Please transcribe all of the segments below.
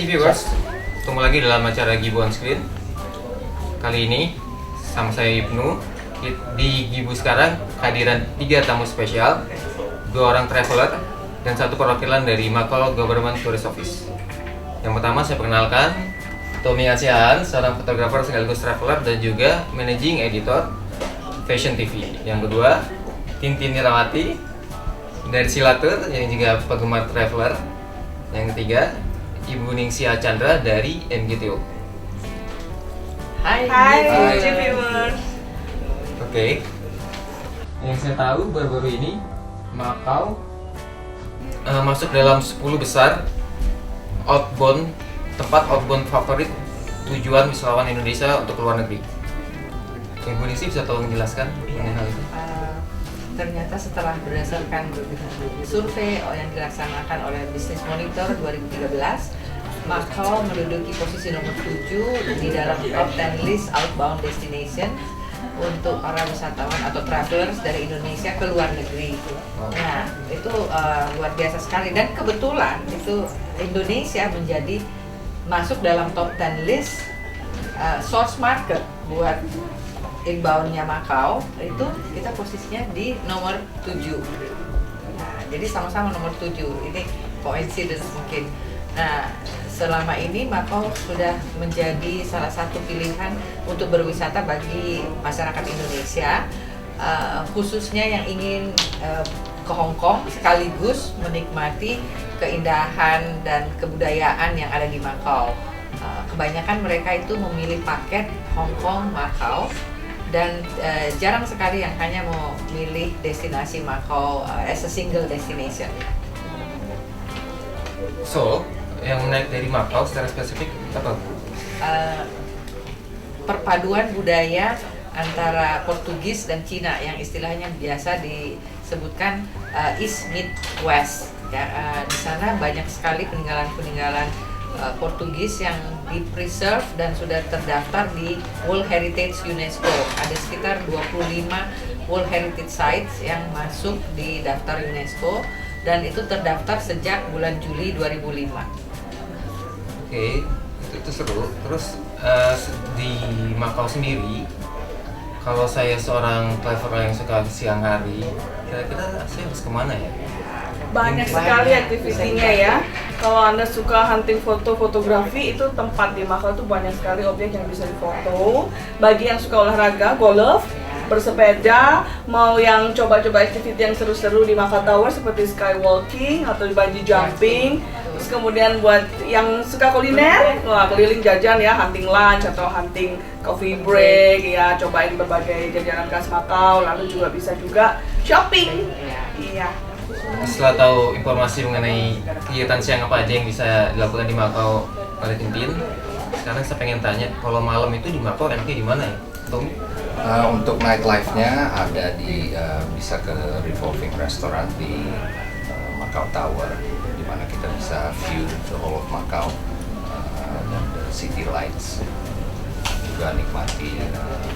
viewers, ketemu lagi dalam acara Gibu on Screen. Kali ini sama saya Ibnu. Di Gibu sekarang kehadiran 3 tamu spesial, 2 orang traveler dan 1 perwakilan dari Macau Government Tourist Office. Yang pertama saya perkenalkan Tommy Asiahan, seorang fotografer sekaligus traveler dan juga managing editor Fashion TV. Yang kedua Tintin Nirawati dari Silatur yang juga penggemar traveler. Yang ketiga Ibu Ningsia Chandra dari MGTO. Hai viewers. Oke. Yang saya tahu baru-baru ini Macau masuk dalam 10 besar tempat outbound favorit tujuan wisatawan Indonesia untuk luar negeri. Ibu Ningsi bisa tolong menjelaskan mengenai hal itu? Ternyata setelah berdasarkan survei yang dilaksanakan oleh Business Monitor 2013, Macau menduduki posisi nomor 7 di dalam top 10 list outbound destination untuk para wisatawan atau travelers dari Indonesia ke luar negeri. Nah, itu luar biasa sekali, dan kebetulan itu Indonesia masuk dalam top 10 list source market buat inbound-nya Macau. Itu kita posisinya di nomor 7. Nah, jadi sama-sama nomor 7. Ini coincidence mungkin. Nah, selama ini Macau sudah menjadi salah satu pilihan untuk berwisata bagi masyarakat Indonesia, khususnya yang ingin ke Hong Kong sekaligus menikmati keindahan dan kebudayaan yang ada di Macau. Kebanyakan mereka itu memilih paket Hong Kong Macau, dan jarang sekali yang hanya mau milih destinasi Macau as a single destination. So, yang menarik dari Macau secara spesifik apa? Perpaduan budaya antara Portugis dan Cina yang istilahnya biasa disebutkan East meet West. Ya, di sana banyak sekali peninggalan-peninggalan Portugis yang di-preserve dan sudah terdaftar di World Heritage UNESCO. Ada sekitar 25 World Heritage Sites yang masuk di daftar UNESCO, dan itu terdaftar sejak bulan Juli 2005. Oke, itu seru. Terus di Macau sendiri, kalau saya seorang traveler yang suka siang hari, kira-kira saya harus kemana ya? Banyak sekali aktivitinya ya. Kalau Anda suka hunting fotografi, itu tempat di Macau itu banyak sekali objek yang bisa difoto. Bagi yang suka olahraga, golf, bersepeda, mau yang coba-coba aktiviti yang seru-seru di Macau Tower seperti skywalking atau bungee jumping. Terus kemudian buat yang suka kuliner, wah, keliling jajan ya, hunting lunch atau hunting coffee break ya, cobain berbagai jajanan khas Macau. Lalu juga bisa juga shopping. Iya. Setelah tahu informasi mengenai kegiatan siang apa aja yang bisa dilakukan di Macau pada Tintin, sekarang saya pengen tanya, kalau malam itu di Macau enaknya di mana ya, Tom? Untuk nightlife-nya ada bisa ke revolving restaurant di Macau Tower, di mana kita bisa view the whole of Macau dan the city lights. Juga nikmati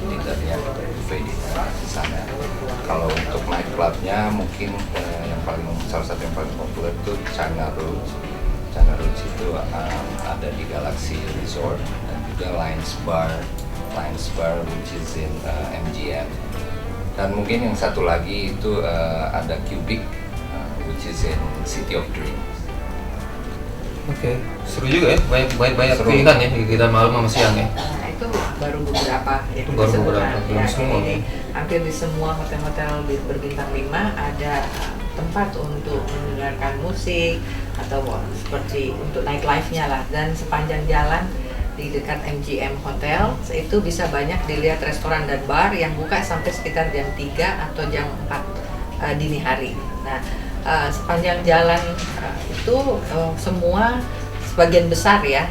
dinnernya, buffet dinner di sana. Kalau untuk night clubnya mungkin salah satu yang paling populer itu China Rouge. China Rouge itu ada di Galaxy Resort, dan juga Lions Bar which is in MGM. Dan mungkin yang satu lagi itu ada Cubic which is in City of Dreams. Oke, seru juga ya, banyak pilihan ya kita malam sama siang ya. Itu baru beberapa, Itu baru beberapa, belum ya, semua. ini hampir di semua hotel-hotel berbintang 5 ada tempat untuk mendengarkan musik atau seperti untuk nightlife-nya lah. Dan sepanjang jalan di dekat MGM Hotel itu bisa banyak dilihat restoran dan bar yang buka sampai sekitar jam 3 atau jam 4 dini hari. Nah, sepanjang jalan itu semua sebagian besar ya,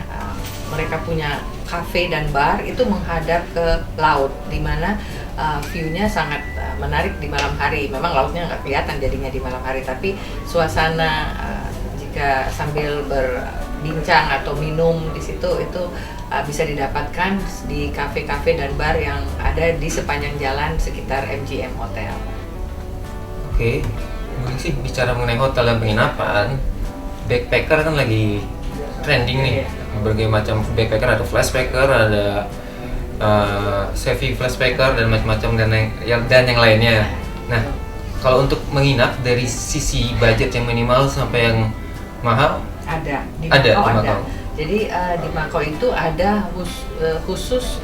mereka punya kafe dan bar itu menghadap ke laut, di mana view-nya sangat menarik di malam hari. Memang lautnya nggak kelihatan jadinya di malam hari, tapi suasana jika sambil berbincang atau minum di situ itu bisa didapatkan di kafe-kafe dan bar yang ada di sepanjang jalan sekitar MGM Hotel. Oke, mungkin sih bicara mengenai hotel dan penginapan, backpacker kan lagi trending nih. Berbagai macam backpacker, ada flashpacker, ada Sevi flashpacker dan macam-macam dan yang lainnya. Nah, kalau untuk menginap dari sisi budget yang minimal sampai yang mahal Ada di Ada Macau di ada. Macau. Jadi di Macau itu ada khusus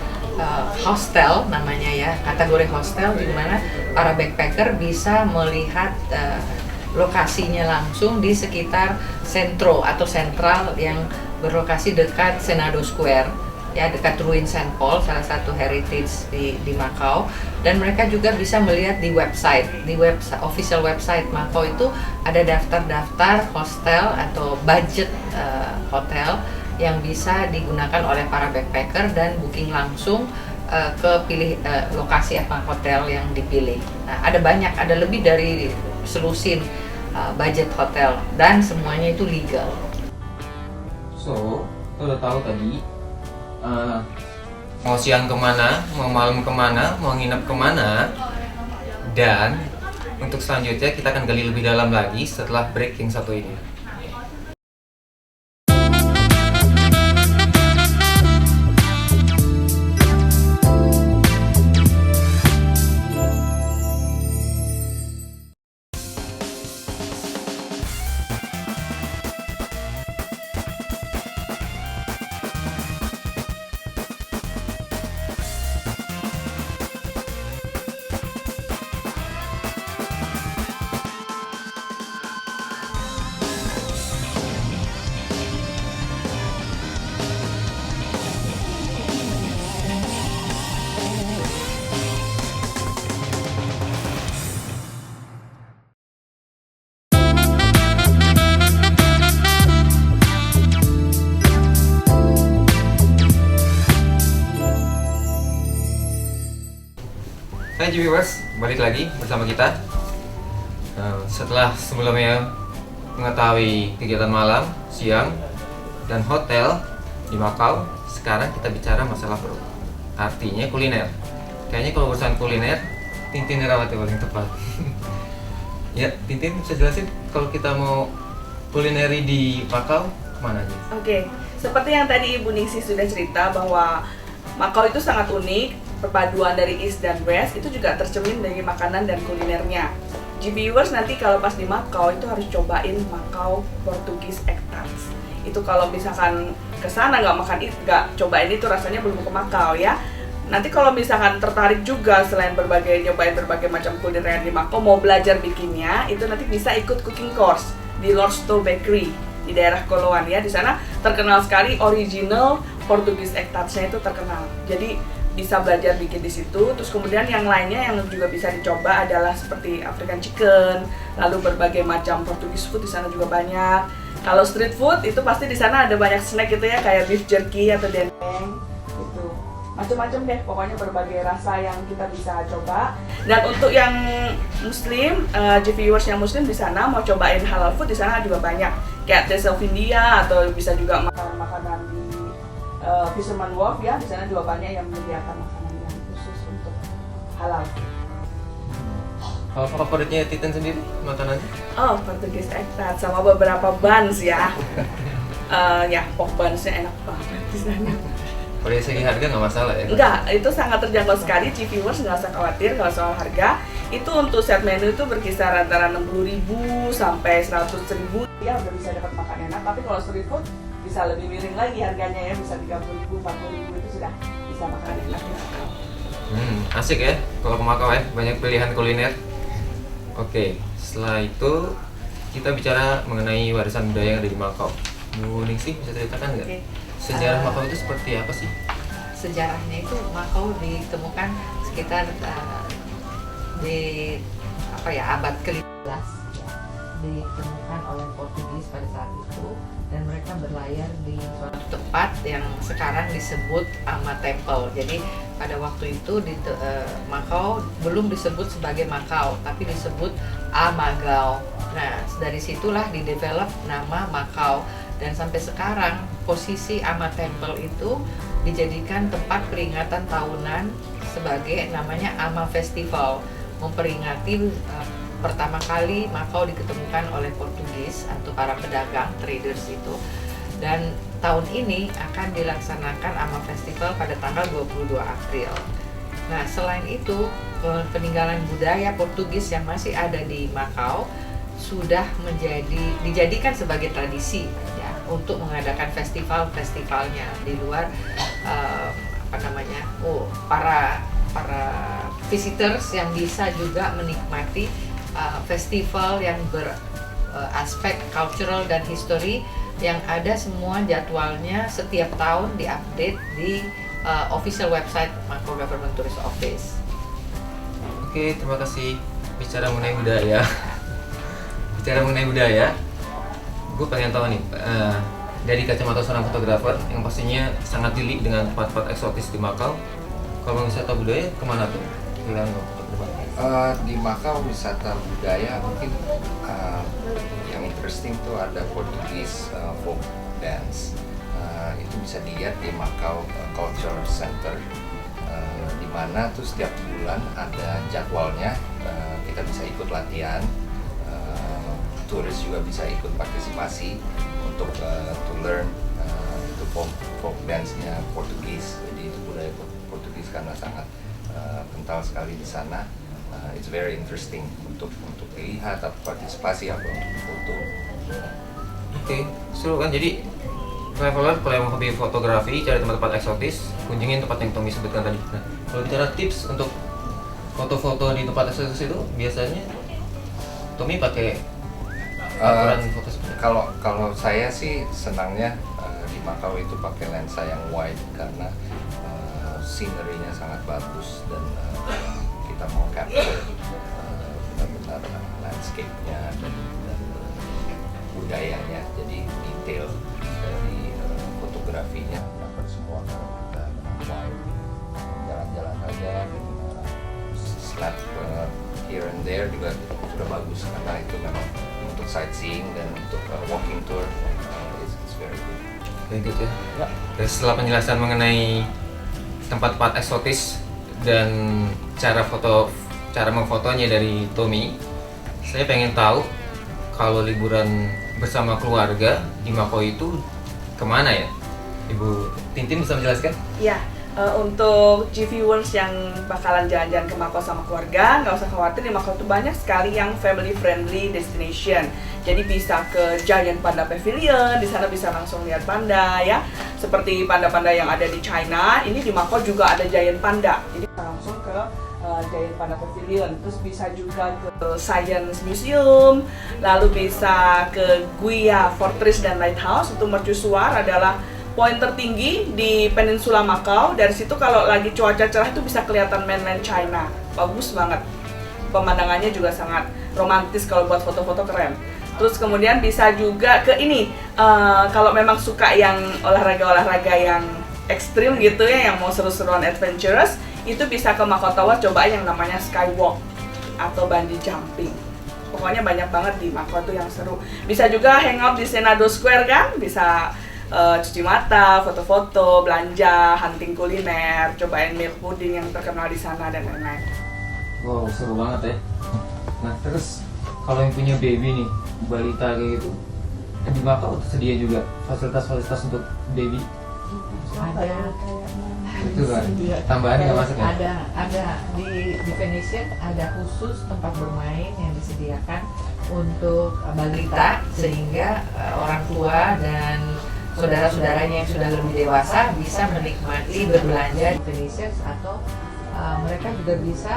hostel namanya ya, kategori hostel di mana para backpacker bisa melihat lokasinya langsung di sekitar sentro atau sentral yang berlokasi dekat Senado Square. Ya, dekat ruin Saint Paul, salah satu heritage di Macau, dan mereka juga bisa melihat di official website Macau itu ada daftar-daftar hostel atau budget hotel yang bisa digunakan oleh para backpacker dan booking langsung ke lokasi apa hotel yang dipilih. Nah, ada lebih dari selusin budget hotel dan semuanya itu legal. So, lo udah tahu tadi mau siang kemana, mau malam kemana, mau nginep kemana. Dan untuk selanjutnya kita akan gali lebih dalam lagi setelah break yang satu ini. Hai viewers, balik lagi bersama kita. Setelah sebelumnya mengetahui kegiatan malam, siang, dan hotel di Macau, sekarang kita bicara masalah perut. Artinya kuliner. Kayaknya kalau urusan kuliner, Tintin Herawati paling tepat. Ya, Tintin bisa jelasin kalau kita mau kulineri di Macau kemana aja? Oke, seperti yang tadi Ibu Ningsih sudah cerita bahwa Macau itu sangat unik. Perpaduan dari East dan West itu juga tercermin dari makanan dan kulinernya. Viewers nanti kalau pas di Macau itu harus cobain Macau Portugese Egg Tarts. Itu kalau misalkan kesana nggak cobain itu rasanya belum ke Macau ya. Nanti kalau misalkan tertarik juga selain nyobain berbagai macam kuliner di Macau, mau belajar bikinnya, itu nanti bisa ikut cooking course di Lorsto Bakery di daerah Koloan ya. Di sana terkenal sekali original Portugese Egg Tarts-nya itu terkenal. Jadi bisa belajar bikin di situ. Terus kemudian yang lainnya yang juga bisa dicoba adalah seperti African chicken, lalu berbagai macam Portugese food di sana juga banyak. Kalau street food itu pasti di sana ada banyak snack gitu ya, kayak beef jerky atau dendeng gitu. Macam-macam deh, pokoknya berbagai rasa yang kita bisa coba. Dan untuk yang muslim, viewers yang muslim di sana mau cobain halal food di sana juga banyak. Kayak Taste of India atau bisa juga makan makanan di Fisherman Wharf ya, di sana juga banyak yang menyediakan makanan yang khusus untuk halal. Kalau favoritnya Titin sendiri makanannya? Oh, Portugese Egg Tarts sama beberapa buns ya. Ya, pork buns-nya enak banget di sana. Kalau dari segi harga nggak masalah ya? Enggak, itu sangat terjangkau sekali. Viewers nggak usah khawatir kalau soal harga. Itu untuk set menu itu berkisar antara 60.000 sampai 100.000 ya, udah bisa dapat makan enak. Tapi kalau street food bisa lebih miring lagi harganya ya, bisa 30.000, 40.000 itu sudah bisa makan enak di Macau. Asik ya kalau ke Macau ya, banyak pilihan kuliner. Oke, setelah itu kita bicara mengenai warisan budaya yang ada di Macau. Bu Ningsih bisa ceritakan nggak? Oke. Sejarah Macau itu seperti apa sih? Sejarahnya itu Macau ditemukan sekitar di abad ke-15 ditemukan oleh Portugis pada saat itu, dan mereka berlayar di suatu tempat yang sekarang disebut Ama Temple. Jadi pada waktu itu Macau belum disebut sebagai Macau, tapi disebut Amagao. Nah, dari situlah didevelop nama Macau, dan sampai sekarang posisi Ama Temple itu dijadikan tempat peringatan tahunan sebagai namanya Ama Festival, memperingati pertama kali Macau diketemukan oleh Portugis atau para pedagang traders itu. Dan tahun ini akan dilaksanakan AMA Festival pada tanggal 22 April. Nah, selain itu, peninggalan budaya Portugis yang masih ada di Macau sudah dijadikan sebagai tradisi ya untuk mengadakan festivalnya di luar para visitors yang bisa juga menikmati festival yang beraspek cultural dan history yang ada semua jadwalnya setiap tahun diupdate di official website Macau Government Tourist Office. Oke, terima kasih. Bicara mengenai budaya, gue pengen tahu nih dari kacamata seorang fotografer yang pastinya sangat jeli dengan tempat-tempat eksotis di Macau. Kalau wisata budaya kemana tuh? Di Macau wisata budaya mungkin yang interesting tuh ada Portugese folk dance. Itu bisa dilihat di Macau Culture Center, di mana tuh setiap bulan ada jadwalnya. Kita bisa ikut latihan, turis juga bisa ikut partisipasi untuk to learn itu folk dance-nya Portugis. Jadi itu budaya Portugis karena sangat kental sekali di sana. It's very interesting untuk dilihat atau partisipasi atau untuk foto. Oke, seru kan? Jadi traveler kalau yang hobi fotografi, cari tempat-tempat eksotis, kunjungin tempat yang Tommy sebutkan tadi. Nah, kalau bicara tips untuk foto-foto di tempat eksotis itu, biasanya Tommy pakai aturan foto seperti apa? Kalau saya sih senangnya di Macau itu pakai lensa yang wide karena scenery-nya sangat bagus dan kita mau capture benar-benar landscape-nya dan budayanya, jadi detail dari fotografinya dapat semua. Kalau kita wide jalan-jalan aja snap here and there juga sudah bagus karena itu memang untuk sightseeing dan untuk walking tour. It's very good. Kayak gitu ya. Dan setelah penjelasan mengenai tempat-tempat eksotis dan cara memfotonya dari Tommy, saya pengen tahu kalau liburan bersama keluarga di Macau itu kemana ya? Ibu Tintin bisa menjelaskan? Ya, untuk G-viewers yang bakalan jalan-jalan ke Macau sama keluarga, nggak usah khawatir, di Macau itu banyak sekali yang family friendly destination. Jadi bisa ke Giant Panda Pavilion, di sana bisa langsung lihat panda ya. Seperti panda-panda yang ada di China, ini di Macau juga ada Giant Panda. Jadi bisa langsung ke Giant Panda Pavilion, terus bisa juga ke Science Museum, lalu bisa ke Guia Fortress dan Lighthouse. Untuk mercusuar adalah poin tertinggi di Peninsula Macau. Dari situ kalau lagi cuaca cerah itu bisa kelihatan mainland China. Bagus banget. Pemandangannya juga sangat romantis kalau buat foto-foto keren. Terus kemudian bisa juga ke ini, kalau memang suka yang olahraga yang ekstrim gitu ya, yang mau seru-seruan adventurous, itu bisa ke Macau Tower cobain yang namanya skywalk atau bungee jumping. Pokoknya banyak banget di Macau tuh yang seru. Bisa juga hangout di Senado Square kan, bisa cuci mata, foto-foto, belanja, hunting kuliner, cobain milk pudding yang terkenal di sana dan lain-lain. Wow, seru banget ya. Nah, terus kalau yang punya baby nih, balita kayak gitu, di Macau tersedia juga fasilitas-fasilitas untuk baby? Ada Itu kan, tambahan nggak masuk ya? Ada di Venetian ada khusus tempat bermain yang disediakan untuk balita sehingga orang tua dan saudara-saudaranya yang sudah lebih dewasa bisa menikmati berbelanja di Venetian, atau mereka juga bisa,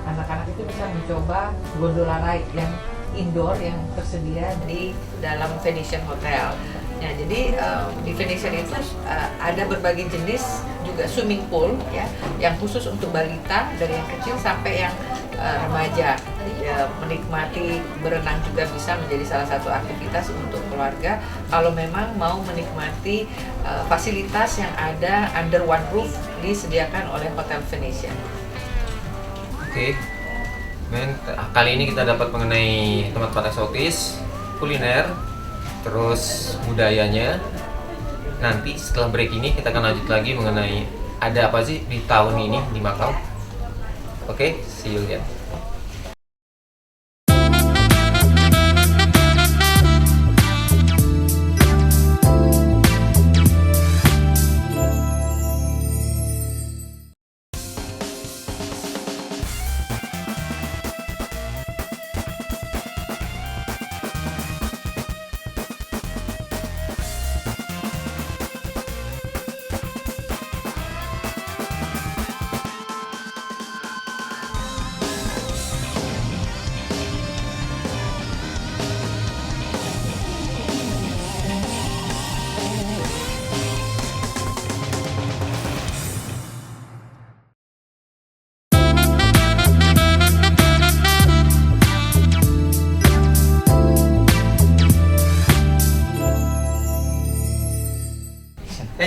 anak-anak itu bisa mencoba gondola ride yang indoor yang tersedia di dalam Venetian Hotel. Ya, jadi di Venetian itu ada berbagai jenis juga swimming pool ya, yang khusus untuk balita dari yang kecil sampai yang remaja. Ya, menikmati berenang juga bisa menjadi salah satu aktivitas untuk keluarga kalau memang mau menikmati fasilitas yang ada under one roof disediakan oleh Hotel Venetian. Oke. Kali ini kita dapat mengenai tempat-tempat eksotis, kuliner, terus budayanya. Nanti setelah break ini kita akan lanjut lagi mengenai ada apa sih di tahun ini di Macau. Oke, see you again.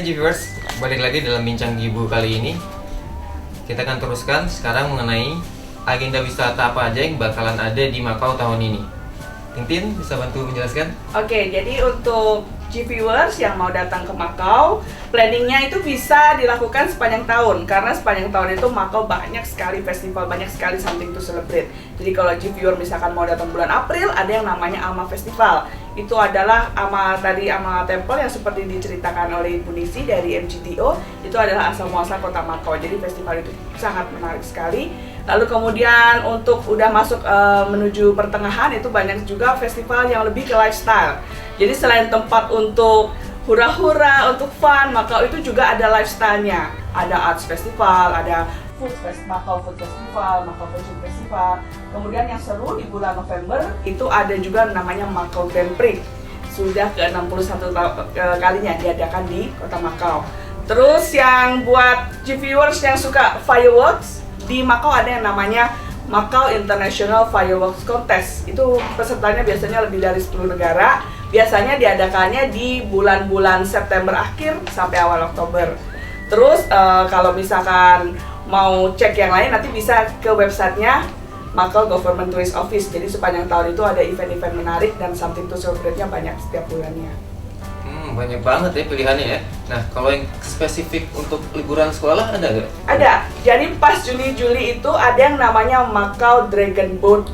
Hai G-Viewers, balik lagi dalam Bincang Gibu kali ini. Kita akan teruskan sekarang mengenai agenda wisata apa aja yang bakalan ada di Makau tahun ini. Tintin bisa bantu menjelaskan? Oke, jadi untuk G-Viewers yang mau datang ke Makau, planningnya itu bisa dilakukan sepanjang tahun. Karena sepanjang tahun itu Makau banyak sekali festival, banyak sekali something to celebrate. Jadi kalau G-Viewer misalkan mau datang bulan April, ada yang namanya Ama Festival. Itu adalah Ama Temple yang seperti diceritakan oleh Ibu Nisi dari MGTO. Itu adalah asal muasal kota Makau. Jadi festival itu sangat menarik sekali. Lalu kemudian untuk udah masuk menuju pertengahan, itu banyak juga festival yang lebih ke lifestyle. Jadi selain tempat untuk hura-hura, untuk fun, Makau itu juga ada lifestyle-nya. Ada arts festival, ada Makau Food Festival, Makau Fashion Festival. Kemudian yang seru di bulan November itu ada juga namanya Makau Grand Prix. Sudah ke-61 kalinya diadakan di kota Makau. Terus yang buat G-Viewers yang suka fireworks, di Makau ada yang namanya Makau International Fireworks Contest. Itu pesertanya biasanya lebih dari 10 negara. Biasanya diadakannya di bulan-bulan September akhir sampai awal Oktober. Terus kalau misalkan mau cek yang lain, nanti bisa ke websitenya Makau Government Tourist Office. Jadi sepanjang tahun itu ada event-event menarik dan something to celebrate-nya banyak setiap bulannya. Banyak banget ya pilihannya ya. Nah, kalau yang spesifik untuk liburan sekolah ada nggak? Ada. Jadi pas Juni-Juli itu ada yang namanya Makau Dragon Boat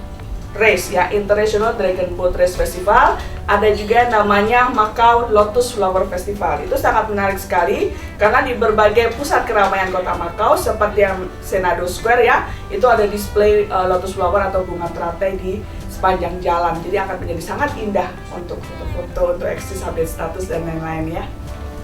Race ya, International Dragon Boat Race Festival. Ada juga namanya Makau Lotus Flower Festival. Itu sangat menarik sekali karena di berbagai pusat keramaian kota Makau seperti yang Senado Square ya, itu ada display lotus flower atau bunga teratai di sepanjang jalan. Jadi akan menjadi sangat indah untuk foto, untuk eksis update status dan lain-lain ya.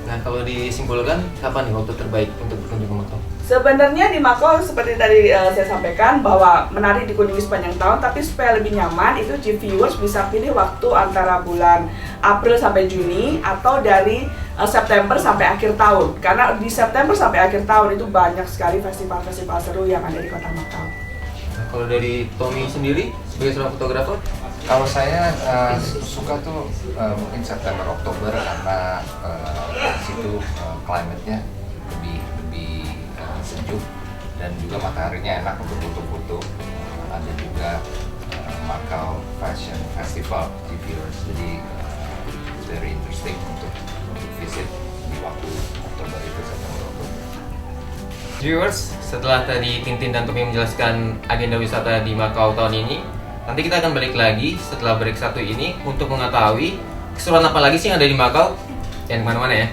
Nah, kalau disimpulkan kapan nih waktu terbaik untuk berkunjung ke Makau? Sebenarnya di Makau seperti tadi saya sampaikan bahwa menarik dikunjungi sepanjang tahun, tapi supaya lebih nyaman itu G-Viewers bisa pilih waktu antara bulan April sampai Juni atau dari September sampai akhir tahun. Karena di September sampai akhir tahun itu banyak sekali festival-festival seru yang ada di kota Makau. Nah, kalau dari Tommy sendiri sebagai seorang fotografer, Kalau saya suka tuh mungkin September Oktober karena di situ climate-nya lebih sejuk dan juga mataharinya enak untuk foto-foto. Ada juga Makau Fashion Festival di Viewers, jadi very interesting untuk visit di waktu Oktober itu, September Oktober. Viewers, setelah tadi Tintin dan Tommy menjelaskan agenda wisata di Makau tahun ini, nanti kita akan balik lagi setelah break satu ini untuk mengetahui keseruan apa lagi sih yang ada di Makau. Jangan kemana-mana ya.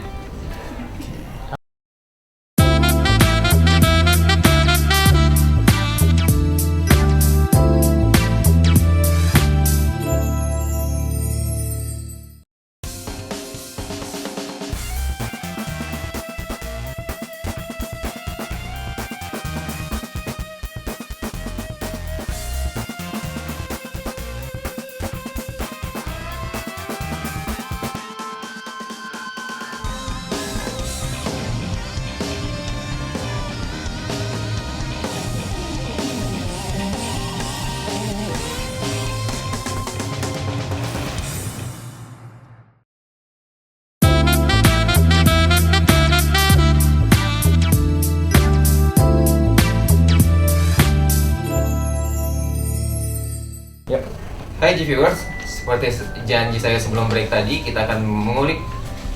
Hai G-Viewers, seperti janji saya sebelum break tadi, kita akan mengulik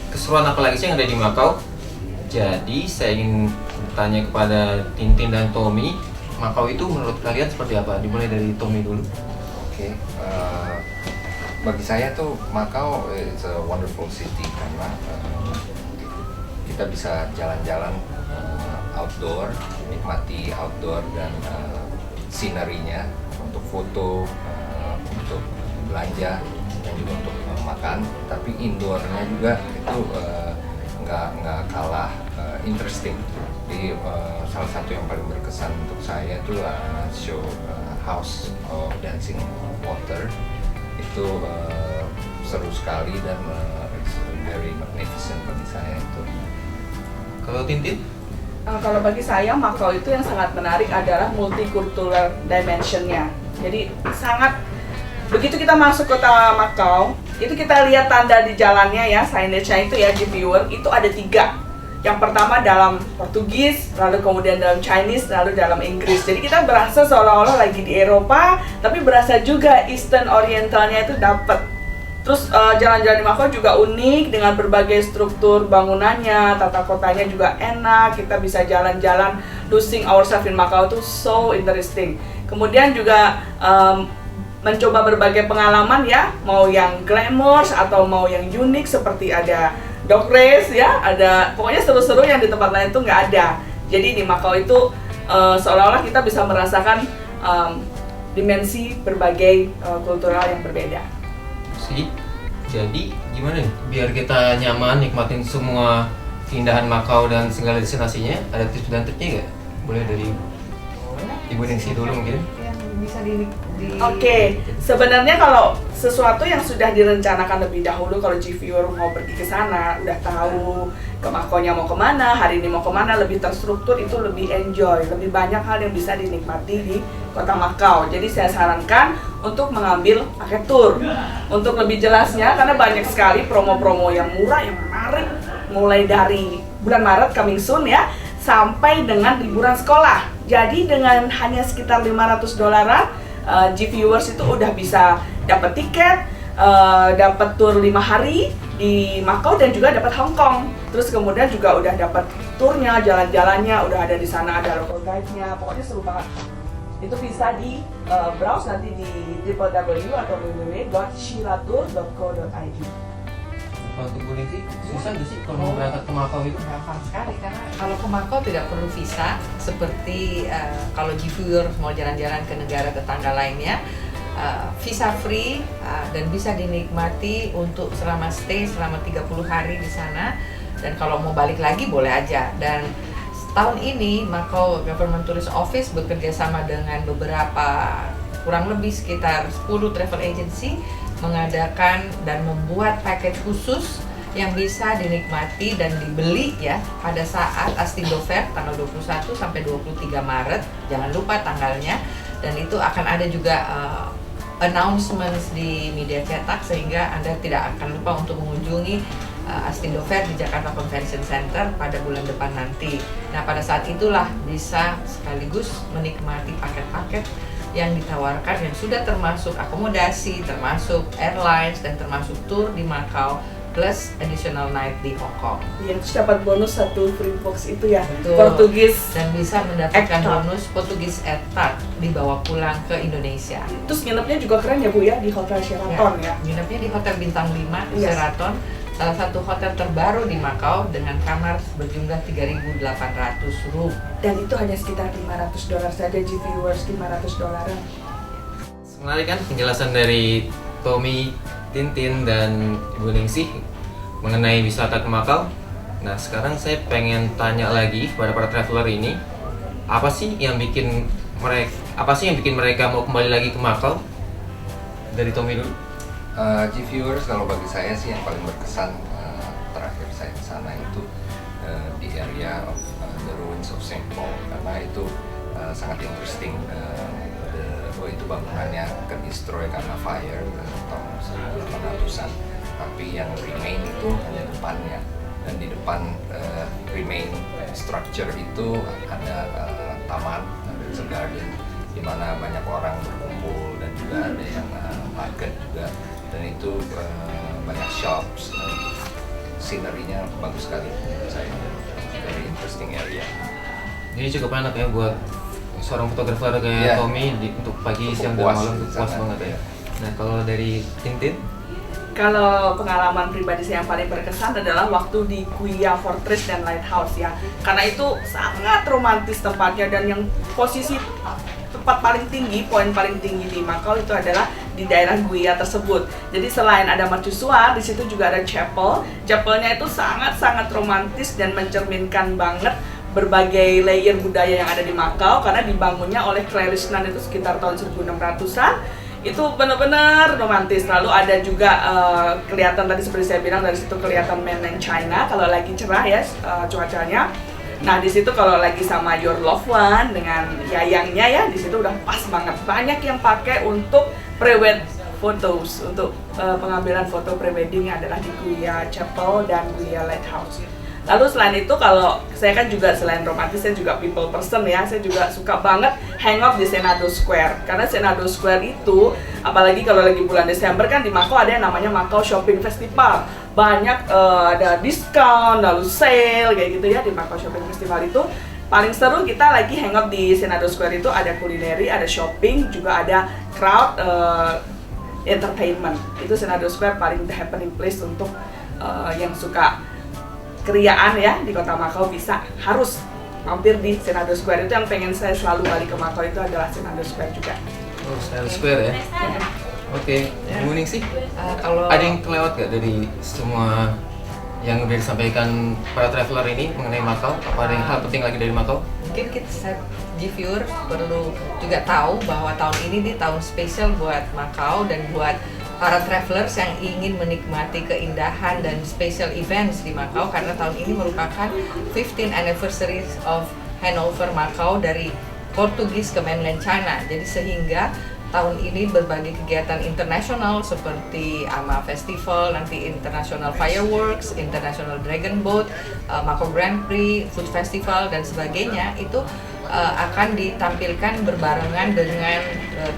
keseruan apa lagi sih yang ada di Makau. Jadi saya ingin bertanya kepada Tintin dan Tommy, Makau itu menurut kalian seperti apa? Dimulai dari Tommy dulu. Oke, bagi saya tuh Makau is a wonderful city karena kita bisa jalan-jalan outdoor, nikmati outdoor dan scenery-nya untuk foto, untuk belanja dan juga untuk makan. Tapi indoornya juga itu nggak kalah interesting. Jadi salah satu yang paling berkesan untuk saya itu show House of Dancing Water. Itu seru sekali dan it's very magnificent bagi saya itu. Kalau Tintin? Kalau bagi saya Makau itu yang sangat menarik adalah multicultural dimensionnya. Jadi sangat, begitu kita masuk kota Makau, itu kita lihat tanda di jalannya ya, signage-nya itu ya, G-Viewer, itu ada 3. Yang pertama dalam Portugis, lalu kemudian dalam Chinese, lalu dalam Inggris. Jadi kita berasa seolah-olah lagi di Eropa, tapi berasa juga Eastern Orientalnya itu dapat. Terus jalan-jalan di Macau juga unik dengan berbagai struktur bangunannya, tata kotanya juga enak. Kita bisa jalan-jalan, losing ourselves in Macau itu so interesting. Kemudian juga mencoba berbagai pengalaman ya, mau yang glamour atau mau yang unik seperti ada dog race ya, ada pokoknya seru-seru yang di tempat lain itu nggak ada. Jadi di Macau itu seolah-olah kita bisa merasakan dimensi berbagai kultural yang berbeda. Sih, jadi gimana nih biar kita nyaman nikmatin semua keindahan Macau dan segala destinasinya? Ada tips dan triknya nggak? Boleh dari Ibu Ningsih dulu mungkin. Yang bisa Oke, sebenarnya kalau sesuatu yang sudah direncanakan lebih dahulu, kalau G-Viewer mau pergi ke sana, udah tahu ke Macau-nya mau kemana, hari ini mau kemana, lebih terstruktur, itu lebih enjoy, lebih banyak hal yang bisa dinikmati di kota Macau. Jadi saya sarankan untuk mengambil paket tour. Untuk lebih jelasnya, karena banyak sekali promo-promo yang murah, yang menarik, mulai dari bulan Maret coming soon ya, sampai dengan liburan sekolah. Jadi dengan hanya sekitar $500, G-Viewers itu udah bisa dapat tiket, dapat tour 5 hari di Macau dan juga dapat Hong Kong. Terus kemudian juga udah dapat turnya, jalan-jalannya, udah ada di sana, ada local guide-nya. Pokoknya seru banget. Itu bisa di browse nanti di www atau www.shilatour.co.id. Kalau untuk Bu Ningsih, susah nggak sih kalau mau berangkat ke Macau itu? gampang sekali karena kalau ke Macau tidak perlu visa seperti kalau G-Viewer mau jalan-jalan ke negara tetangga lainnya, visa free dan bisa dinikmati untuk selama stay selama 30 hari di sana, dan kalau mau balik lagi boleh aja. Dan tahun ini Macau Government Tourist Office bekerja sama dengan beberapa kurang lebih sekitar 10 travel agency mengadakan dan membuat paket khusus yang bisa dinikmati dan dibeli ya pada saat Astindo Fair tanggal 21 sampai 23 Maret. Jangan lupa tanggalnya, dan itu akan ada juga announcements di media cetak sehingga Anda tidak akan lupa untuk mengunjungi Astindo Fair di Jakarta Convention Center pada bulan depan nanti. Nah, pada saat itulah bisa sekaligus menikmati paket-paket yang ditawarkan, yang sudah termasuk akomodasi, termasuk airlines, dan termasuk tour di Macau, plus additional night di Hong Kong. Iya, terus dapat bonus 1 free box itu ya, Betul. Portugis. Dan bisa mendapatkan Etat. bonus Portugis Etat dibawa pulang ke Indonesia. Terus nginepnya juga keren ya Bu ya, di Hotel Sheraton ya. Nginepnya di Hotel Bintang 5 Yes. Sheraton, salah satu hotel terbaru di Macau dengan kamar berjumlah 3.800 room. Dan itu hanya sekitar $500 saja, G-Viewers, $500. Menarik kan penjelasan dari Tommy, Tintin, dan Ibu Ningsih mengenai wisata ke Macau. Nah, sekarang saya pengen tanya lagi kepada para traveler ini, apa sih yang bikin mereka mau kembali lagi ke Macau? Dari Tommy dulu. G-Viewers, kalau bagi saya sih yang paling berkesan terakhir saya ke sana itu di area of the ruins of Saint Paul, karena itu sangat interesting. Itu bangunannya ke destroy karena fire tahun 1800-an, tapi yang remain itu hanya depannya, dan di depan remain structure itu ada taman, ada garden di mana banyak orang berkumpul, dan juga ada yang market juga, dan itu banyak shops, scenery-nya bagus sekali menurut saya, very interesting area. Jadi cukup enak ya buat seorang fotografer kayak Tommy untuk pagi, siang, dan malam itu puas banget ya. Nah, kalau dari Tintin? Kalau pengalaman pribadi saya yang paling berkesan adalah waktu di Guia Fortress dan Lighthouse ya, karena itu sangat romantis tempatnya, dan yang posisi tempat paling tinggi, poin paling tinggi di Macau itu adalah di daerah Guia tersebut. Jadi selain ada mercusuar, di situ juga ada chapel. Chapelnya itu sangat-sangat romantis dan mencerminkan banget berbagai layer budaya yang ada di Macau, karena dibangunnya oleh Krelisnan itu sekitar tahun 1600-an. Itu benar-benar romantis. Lalu ada juga kelihatan tadi seperti saya bilang, dari situ kelihatan mainland China kalau lagi cerah ya cuacanya. Nah, di situ kalau lagi sama your loved one dengan yayangnya ya, di situ udah pas banget. Banyak yang pakai untuk pre-wed photos, untuk pengambilan foto pre-wedding adalah di Guia Chapel dan Guia Lighthouse. Lalu selain itu, kalau saya kan juga selain romantis, saya juga people person ya. Saya juga suka banget hangout di Senado Square. Karena Senado Square itu, apalagi kalau lagi bulan Desember kan di Macau ada yang namanya Macau Shopping Festival. Banyak ada diskon, lalu sale kayak gitu ya di Macau Shopping Festival itu. Paling seru kita lagi hangout di Senado Square itu, ada kulineri, ada shopping, juga ada crowd entertainment. Itu Senado Square paling the happening place untuk yang suka keriaan ya di kota Macau, harus mampir di Senado Square. Itu yang pengen saya selalu balik ke Macau, itu adalah Senado Square juga. Oh, Senado Square ya. Oke, Bu Ning sih. Kalau Ada yang kelewat gak dari semua yang udah disampaikan para traveler ini mengenai Macau? Apa ada yang hal penting lagi dari Macau? mungkin kita G-viewer perlu juga tahu bahwa tahun ini tahun spesial buat Macau dan buat para travelers yang ingin menikmati keindahan dan special events di Macau, karena tahun ini merupakan 15th anniversary of Handover Macau dari Portugis ke mainland China. Jadi sehingga tahun ini berbagai kegiatan internasional seperti AMA Festival, nanti International Fireworks, International Dragon Boat, Macau Grand Prix, Food Festival dan sebagainya itu akan ditampilkan berbarengan dengan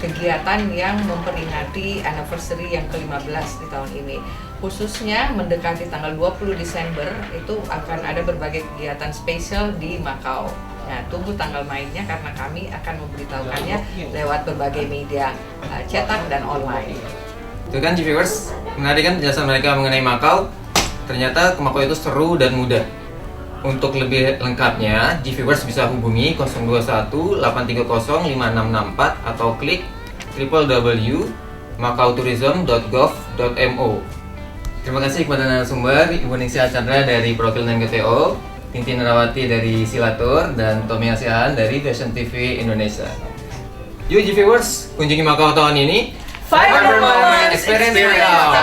kegiatan yang memperingati anniversary yang ke-15 di tahun ini. Khususnya mendekati tanggal 20 Desember itu akan ada berbagai kegiatan spesial di Macau. Nah, tunggu tanggal mainnya karena kami akan memberitahukannya lewat berbagai media cetak dan online. Itu kan G-viewers, menarik kan penjelasan mereka mengenai Macau. Ternyata ke Macau itu seru dan mudah. Untuk lebih lengkapnya, G-viewers bisa hubungi 021 830 5664 atau klik www.macautourism.gov.mo. Terima kasih kepada narasumber Ibu Ningsih Chandra dari Profil NGTO, Tintin Rawati dari Silatur, dan Tommy Asiahan dari Fashion TV Indonesia. Yuk G-viewers, kunjungi Macau tahun ini. Five Moment Experience Experience Macau.